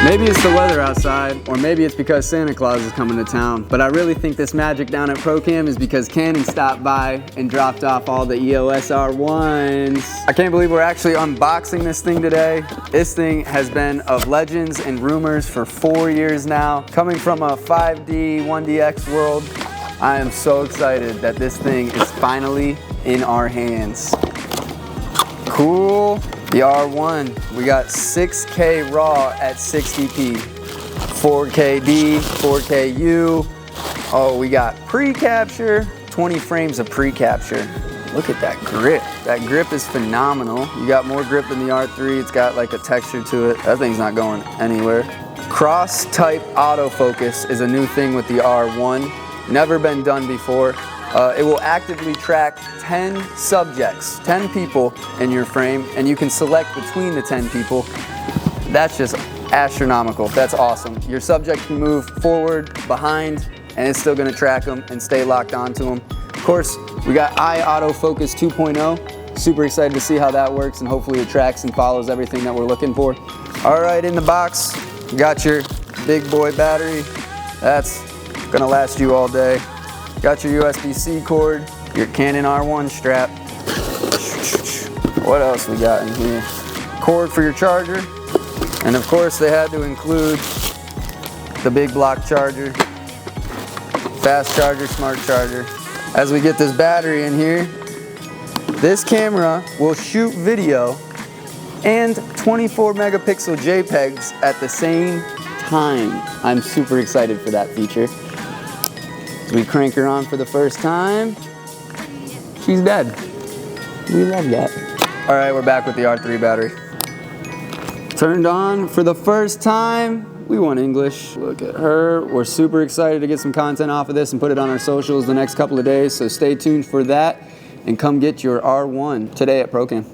Maybe it's the weather outside, or maybe it's because Santa Claus is coming to town, but I really think this magic down at PROCAM is because Canon stopped by and dropped off all the EOS R1s. I can't believe we're actually unboxing this thing today. This thing has been of legends and rumors for 4 years now. Coming from a 5D, 1DX world, I am so excited that this thing is finally in our hands. Cool. The R1, we got 6K RAW at 60p, 4KD, 4KU. Oh, we got pre-capture, 20 frames of pre-capture. Look at that grip. That grip is phenomenal. You got more grip than the R3. It's got like a texture to it. That thing's not going anywhere. Cross-type autofocus is a new thing with the R1. Never been done before. It will actively track 10 subjects, 10 people in your frame, and you can select between the 10 people. That's just astronomical. That's awesome. Your subject can move forward, behind, and it's still gonna track them and stay locked onto them. Of course, we got Eye Autofocus 2.0. Super excited to see how that works, and hopefully it tracks and follows everything that we're looking for. All right, in the box, you got your big boy battery. That's gonna last you all day. Got your USB-C cord, your Canon R1 strap. What else we got in here? Cord for your charger. And of course they had to include the big block charger. Fast charger, smart charger. As we get this battery in here, this camera will shoot video and 24 megapixel JPEGs at the same time. I'm super excited for that feature. We crank her on for the first time. She's dead. We love that. All right, we're back with the R3 battery. Turned on for the first time. We want English. Look at her. We're super excited to get some content off of this and put it on our socials the next couple of days, so stay tuned for that and come get your R1 today at PROCAM.